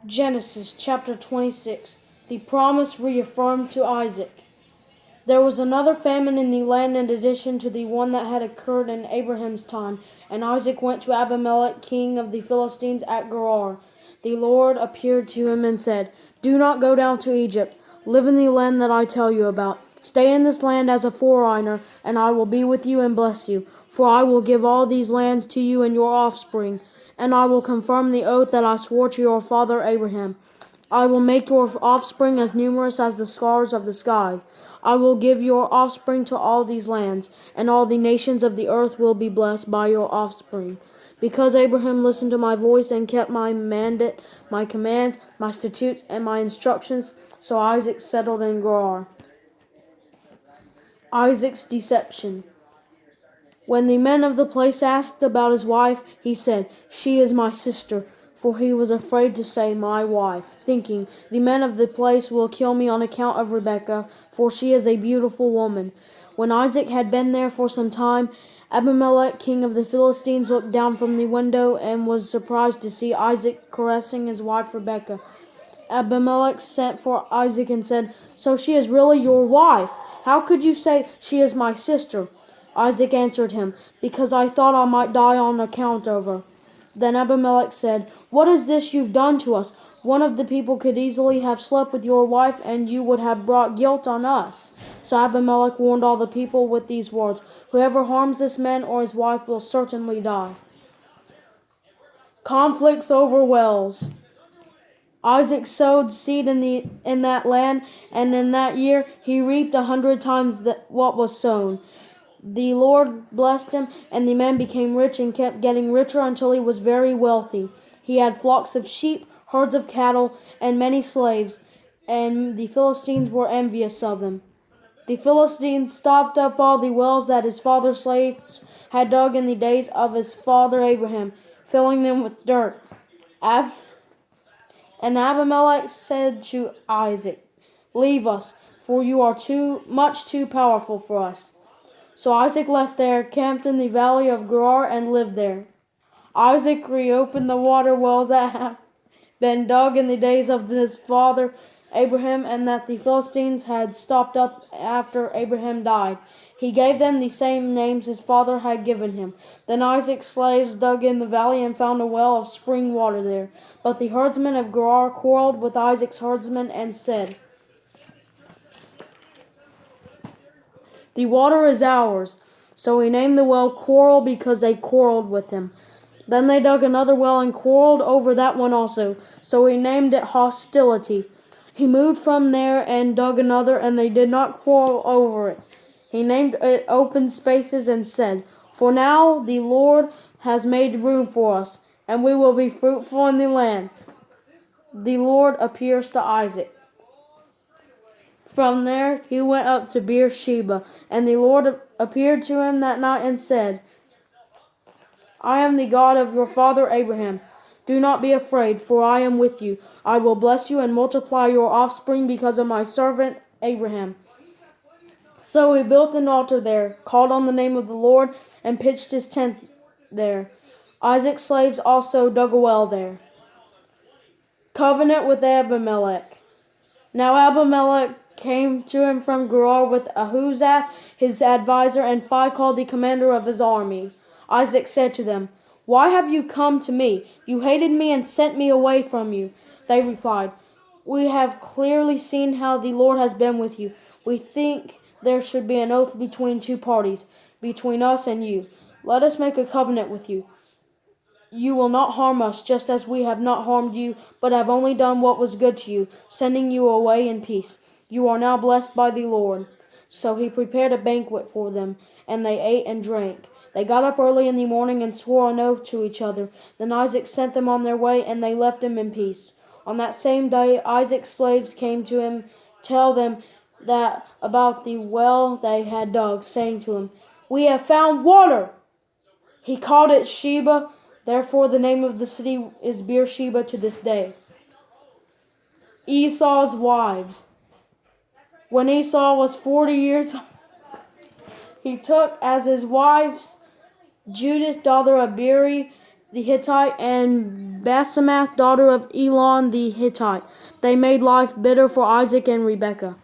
Genesis chapter 26. The promise reaffirmed to Isaac. There was another famine in the land in addition to the one that had occurred in Abraham's time, and Isaac went to Abimelech, king of the Philistines, at Gerar. The Lord appeared to him and said, "Do not go down to Egypt. Live in the land that I tell you about. Stay in this land as a foreigner, and I will be with you and bless you. For I will give all these lands to you and your offspring, and I will confirm the oath that I swore to your father Abraham. I will make your offspring as numerous as the stars of the sky. I will give your offspring to all these lands, and all the nations of the earth will be blessed by your offspring. Because Abraham listened to my voice and kept my mandate, my commands, my statutes, and my instructions, so Isaac settled in Gerar." Isaac's deception. When the men of the place asked about his wife, he said, "She is my sister," for he was afraid to say "my wife," thinking, "The men of the place will kill me on account of Rebekah, for she is a beautiful woman." When Isaac had been there for some time, Abimelech, king of the Philistines, looked down from the window and was surprised to see Isaac caressing his wife Rebekah. Abimelech sent for Isaac and said, "So she is really your wife? How could you say she is my sister?" Isaac answered him, "Because I thought I might die on account of her." Then Abimelech said, "What is this you've done to us? One of the people could easily have slept with your wife, and you would have brought guilt on us." So Abimelech warned all the people with these words, "Whoever harms this man or his wife will certainly die." Conflicts over wells. Isaac sowed seed in that land, and in that year he reaped 100 times what was sown. The Lord blessed him, and the man became rich and kept getting richer until he was very wealthy. He had flocks of sheep, herds of cattle, and many slaves, and the Philistines were envious of him. The Philistines stopped up all the wells that his father's slaves had dug in the days of his father Abraham, filling them with dirt. And Abimelech said to Isaac, "Leave us, for you are much too powerful for us." So Isaac left there, camped in the valley of Gerar, and lived there. Isaac reopened the water wells that had been dug in the days of his father Abraham, and that the Philistines had stopped up after Abraham died. He gave them the same names his father had given him. Then Isaac's slaves dug in the valley and found a well of spring water there. But the herdsmen of Gerar quarreled with Isaac's herdsmen and said, "The water is ours." So he named the well Quarrel because they quarreled with him. Then they dug another well and quarreled over that one also. So he named it Hostility. He moved from there and dug another, and they did not quarrel over it. He named it Open Spaces and said, "For now the Lord has made room for us, and we will be fruitful in the land." The Lord appears to Isaac. From there he went up to Beersheba, and the Lord appeared to him that night and said, "I am the God of your father Abraham. Do not be afraid, for I am with you. I will bless you and multiply your offspring because of my servant Abraham." So he built an altar there, called on the name of the Lord, and pitched his tent there. Isaac's slaves also dug a well there. Covenant with Abimelech. Now Abimelech came to him from Gerar with Ahuzzath his adviser, and Phicol the commander of his army. Isaac said to them, "Why have you come to me? You hated me and sent me away from you." They replied, "We have clearly seen how the Lord has been with you. We think there should be an oath between two parties, between us and you. Let us make a covenant with you. You will not harm us, just as we have not harmed you, but have only done what was good to you, sending you away in peace. You are now blessed by the Lord." So he prepared a banquet for them, and they ate and drank. They got up early in the morning and swore an oath to each other. Then Isaac sent them on their way, and they left him in peace. On that same day Isaac's slaves came to him, tell them that about the well they had dug, saying to him, "We have found water." He called it Sheba. Therefore the name of the city is Beersheba to this day. Esau's wives. When Esau was 40 years old, he took as his wives Judith, daughter of Beeri, the Hittite, and Basemath, daughter of Elon the Hittite. They made life bitter for Isaac and Rebekah.